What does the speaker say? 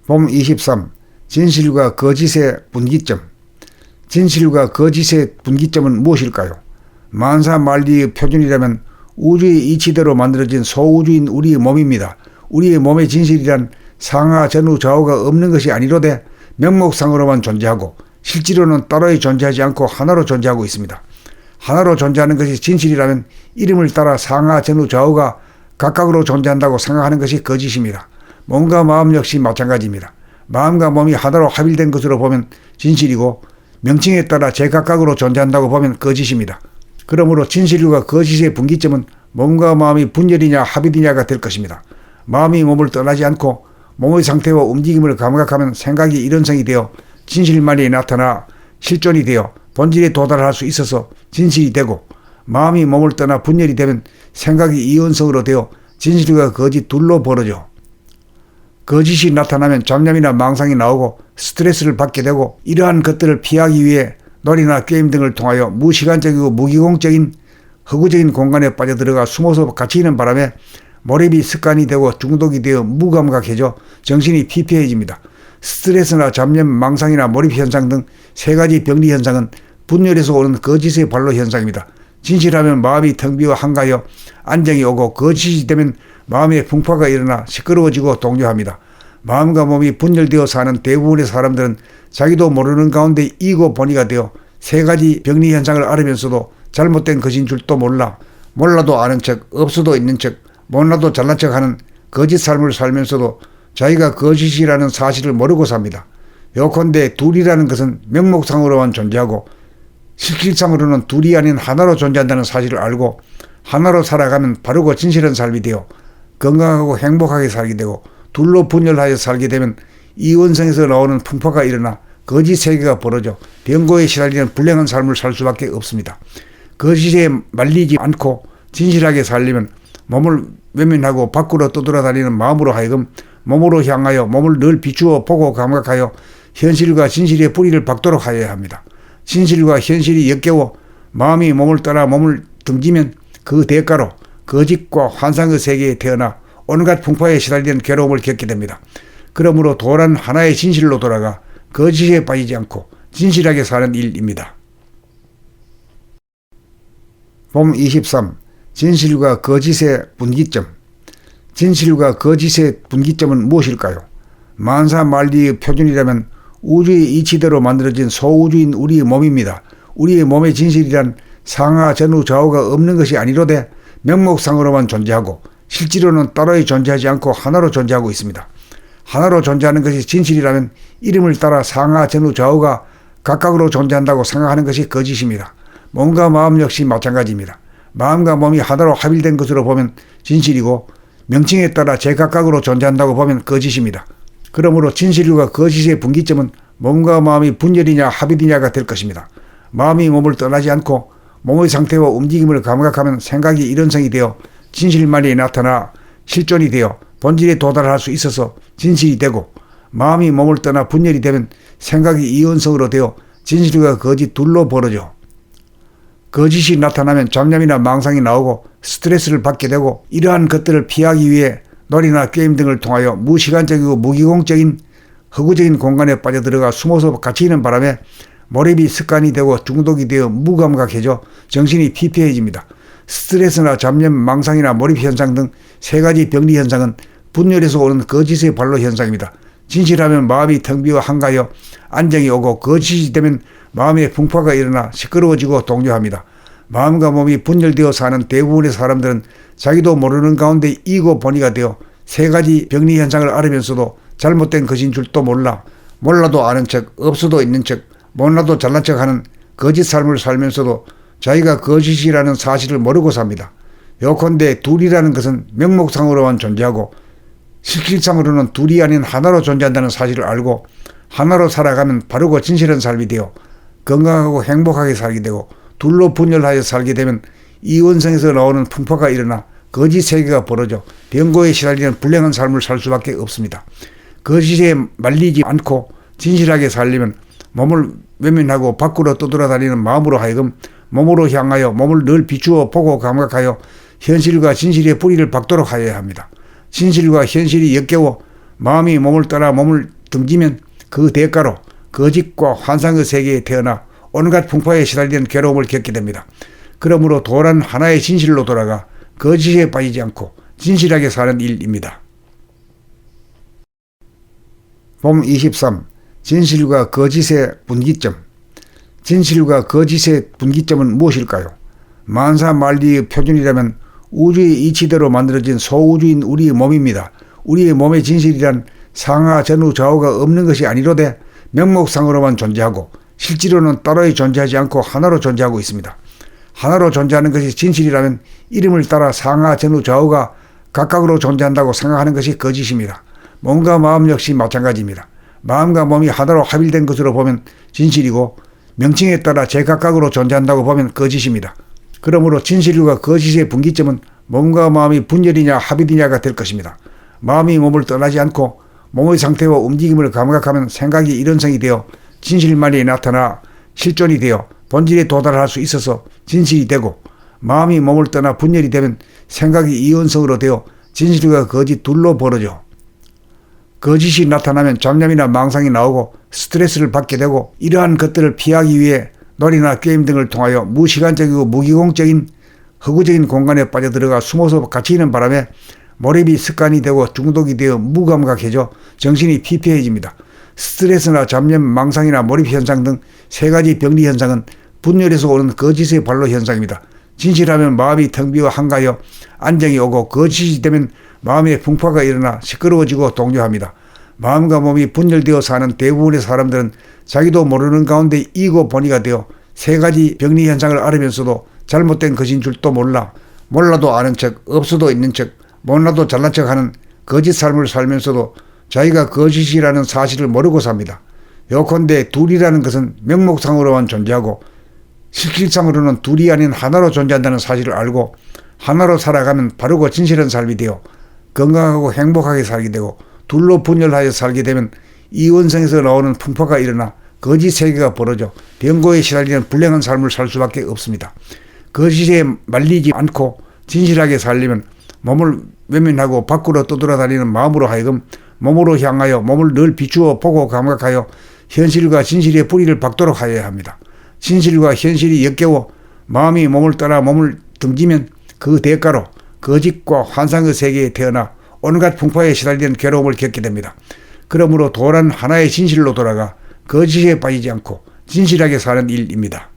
봄 23. 진실과 거짓의 분기점. 진실과 거짓의 분기점은 무엇일까요? 만사만리의 표준이라면 우주의 이치대로 만들어진 소우주인 우리의 몸입니다. 우리의 몸의 진실이란 상하 전후 좌우가 없는 것이 아니로되 명목상으로만 존재하고 실제로는 따로이 존재하지 않고 하나로 존재하고 있습니다. 하나로 존재하는 것이 진실이라면 이름을 따라 상하 전후 좌우가 각각으로 존재한다고 생각하는 것이 거짓입니다. 몸과 마음 역시 마찬가지입니다. 마음과 몸이 하나로 합일된 것으로 보면 진실이고 명칭에 따라 제각각으로 존재한다고 보면 거짓입니다. 그러므로 진실과 거짓의 분기점은 몸과 마음이 분열이냐 합일이냐가 될 것입니다. 마음이 몸을 떠나지 않고 몸의 상태와 움직임을 감각하면 생각이 일원성이 되어 진실만이 나타나 실존이 되어 본질에 도달할 수 있어서 진실이 되고, 마음이 몸을 떠나 분열이 되면 생각이 이원성으로 되어 진실과 거짓 둘로 벌어져 거짓이 나타나면 잡념이나 망상이 나오고 스트레스를 받게 되고, 이러한 것들을 피하기 위해 놀이나 게임 등을 통하여 무시간적이고 무기공적인 허구적인 공간에 빠져들어가 숨어서 갇히는 바람에 몰입이 습관이 되고 중독이 되어 무감각해져 정신이 피폐해집니다. 스트레스나 잡념, 망상이나 몰입 현상 등 세 가지 병리 현상은 분열에서 오는 거짓의 발로 현상입니다. 진실하면 마음이 텅 비어 한가하여 안정이 오고, 거짓이 되면 마음의 풍파가 일어나 시끄러워지고 동요합니다. 마음과 몸이 분열되어 사는 대부분의 사람들은 자기도 모르는 가운데 이고 보니가 되어 세 가지 병리 현상을 앓으면서도 잘못된 것인 줄도 몰라도 아는 척, 없어도 있는 척, 못나도 잘난 척하는 거짓 삶을 살면서도 자기가 거짓이라는 사실을 모르고 삽니다. 요컨대 둘이라는 것은 명목상으로만 존재하고 실질상으로는 둘이 아닌 하나로 존재한다는 사실을 알고 하나로 살아가면 바르고 진실한 삶이 되어 건강하고 행복하게 살게 되고, 둘로 분열하여 살게 되면 이원성에서 나오는 풍파가 일어나 거짓 세계가 벌어져 병고에 시달리는 불행한 삶을 살 수밖에 없습니다. 거짓에 말리지 않고 진실하게 살려면 몸을 외면하고 밖으로 떠돌아다니는 마음으로 하여금 몸으로 향하여 몸을 늘 비추어 보고 감각하여 현실과 진실의 뿌리를 박도록 하여야 합니다. 진실과 현실이 역겨워 마음이 몸을 떠나 몸을 등지면 그 대가로 거짓과 환상의 세계에 태어나 온갖 풍파에 시달리는 괴로움을 겪게 됩니다. 그러므로 도란 하나의 진실로 돌아가 거짓에 빠지지 않고 진실하게 사는 일입니다. 봄 23. 진실과 거짓의 분기점. 진실과 거짓의 분기점은 무엇일까요? 만사만리의 표준이라면 우주의 이치대로 만들어진 소우주인 우리의 몸입니다. 우리의 몸의 진실이란 상하 전후 좌우가 없는 것이 아니로되 명목상으로만 존재하고 실제로는 따로이 존재하지 않고 하나로 존재하고 있습니다. 하나로 존재하는 것이 진실이라면 이름을 따라 상하 전후 좌우가 각각으로 존재한다고 생각하는 것이 거짓입니다. 몸과 마음 역시 마찬가지입니다. 마음과 몸이 하나로 합일된 것으로 보면 진실이고 명칭에 따라 제각각으로 존재한다고 보면 거짓입니다. 그러므로 진실과 거짓의 분기점은 몸과 마음이 분열이냐 합일이냐가 될 것입니다. 마음이 몸을 떠나지 않고 몸의 상태와 움직임을 감각하면 생각이 일원성이 되어 진실만이 나타나 실존이 되어 본질에 도달할 수 있어서 진실이 되고, 마음이 몸을 떠나 분열이 되면 생각이 이원성으로 되어 진실과 거짓 둘로 벌어져 거짓이 나타나면 잡념이나 망상이 나오고 스트레스를 받게 되고, 이러한 것들을 피하기 위해 놀이나 게임 등을 통하여 무시간적이고 무기공적인 허구적인 공간에 빠져들어가 숨어서 갇히는 바람에 몰입이 습관이 되고 중독이 되어 무감각해져 정신이 피폐해집니다. 스트레스나 잡념, 망상이나 몰입 현상 등 세 가지 병리 현상은 분열에서 오는 거짓의 발로 현상입니다. 진실하면 마음이 텅 비어 한가하여 안정이 오고, 거짓이 되면 마음의 풍파가 일어나 시끄러워지고 동요합니다. 마음과 몸이 분열되어 사는 대부분의 사람들은 자기도 모르는 가운데 이고 보니가 되어 세 가지 병리 현상을 앓으면서도 잘못된 것인 줄도 몰라도 아는 척, 없어도 있는 척, 못나도 잘난 척하는 거짓 삶을 살면서도 자기가 거짓이라는 사실을 모르고 삽니다. 요컨대 둘이라는 것은 명목상으로만 존재하고 실질상으로는 둘이 아닌 하나로 존재한다는 사실을 알고 하나로 살아가면 바르고 진실한 삶이 되어 건강하고 행복하게 살게 되고, 둘로 분열하여 살게 되면 이원성에서 나오는 풍파가 일어나 거짓 세계가 벌어져 병고에 시달리는 불행한 삶을 살 수밖에 없습니다. 거짓에 말리지 않고 진실하게 살려면 몸을 외면하고 밖으로 떠돌아다니는 마음으로 하여금 몸으로 향하여 몸을 늘 비추어 보고 감각하여 현실과 진실의 뿌리를 박도록 하여야 합니다. 진실과 현실이 역겨워 마음이 몸을 떠나 몸을 등지면 그 대가로 거짓과 환상의 세계에 태어나 온갖 풍파에 시달리는 괴로움을 겪게 됩니다. 그러므로 도란 하나의 진실로 돌아가 거짓에 빠지지 않고 진실하게 사는 일입니다. 봄 23. 진실과 거짓의 분기점. 진실과 거짓의 분기점은 무엇일까요? 만사만리의 표준이라면 우주의 이치대로 만들어진 소우주인 우리의 몸입니다. 우리의 몸의 진실이란 상하 전후 좌우가 없는 것이 아니로되 명목상으로만 존재하고 실제로는 따로이 존재하지 않고 하나로 존재하고 있습니다. 하나로 존재하는 것이 진실이라면 이름을 따라 상하 전후 좌우가 각각으로 존재한다고 생각하는 것이 거짓입니다. 몸과 마음 역시 마찬가지입니다. 마음과 몸이 하나로 합일된 것으로 보면 진실이고 명칭에 따라 제각각으로 존재한다고 보면 거짓입니다. 그러므로 진실과 거짓의 분기점은 몸과 마음이 분열이냐 합일이냐가 될 것입니다. 마음이 몸을 떠나지 않고 몸의 상태와 움직임을 감각하면 생각이 일원성이 되어 진실만이 나타나 실존이 되어 본질에 도달할 수 있어서 진실이 되고, 마음이 몸을 떠나 분열이 되면 생각이 이원성으로 되어 진실과 거짓 둘로 벌어져 거짓이 나타나면 잡념이나 망상이 나오고 스트레스를 받게 되고, 이러한 것들을 피하기 위해 놀이나 게임 등을 통하여 무시간적이고 무기공적인 허구적인 공간에 빠져들어가 숨어서 갇히는 바람에 몰입이 습관이 되고 중독이 되어 무감각해져 정신이 피폐해집니다. 스트레스나 잡념, 망상이나 몰입 현상 등 세 가지 병리 현상은 분열에서 오는 거짓의 발로 현상입니다. 진실하면 마음이 텅 비어 한가하여 안정이 오고, 거짓이 되면 마음의 풍파가 일어나 시끄러워지고 동요합니다. 마음과 몸이 분열되어 사는 대부분의 사람들은 자기도 모르는 가운데 이고 번이가 되어 세 가지 병리 현상을 앓으면서도 잘못된 것인 줄도 몰라도 아는 척, 없어도 있는 척, 못나도 잘난 척하는 거짓 삶을 살면서도 자기가 거짓이라는 사실을 모르고 삽니다. 요컨대 둘이라는 것은 명목상으로만 존재하고 실질상으로는 둘이 아닌 하나로 존재한다는 사실을 알고 하나로 살아가면 바르고 진실한 삶이 되어 건강하고 행복하게 살게 되고, 둘로 분열하여 살게 되면 이원성에서 나오는 풍파가 일어나 거짓 세계가 벌어져 병고에 시달리는 불행한 삶을 살 수밖에 없습니다. 거짓에 말리지 않고 진실하게 살려면 몸을 외면하고 밖으로 떠돌아다니는 마음으로 하여금 몸으로 향하여 몸을 늘 비추어 보고 감각하여 현실과 진실의 뿌리를 박도록 하여야 합니다. 진실과 현실이 역겨워 마음이 몸을 떠나 몸을 등지면 그 대가로 거짓과 환상의 세계에 태어나 온갖 풍파에 시달리는 괴로움을 겪게 됩니다. 그러므로 도란 하나의 진실로 돌아가 거짓에 빠지지 않고 진실하게 사는 일입니다.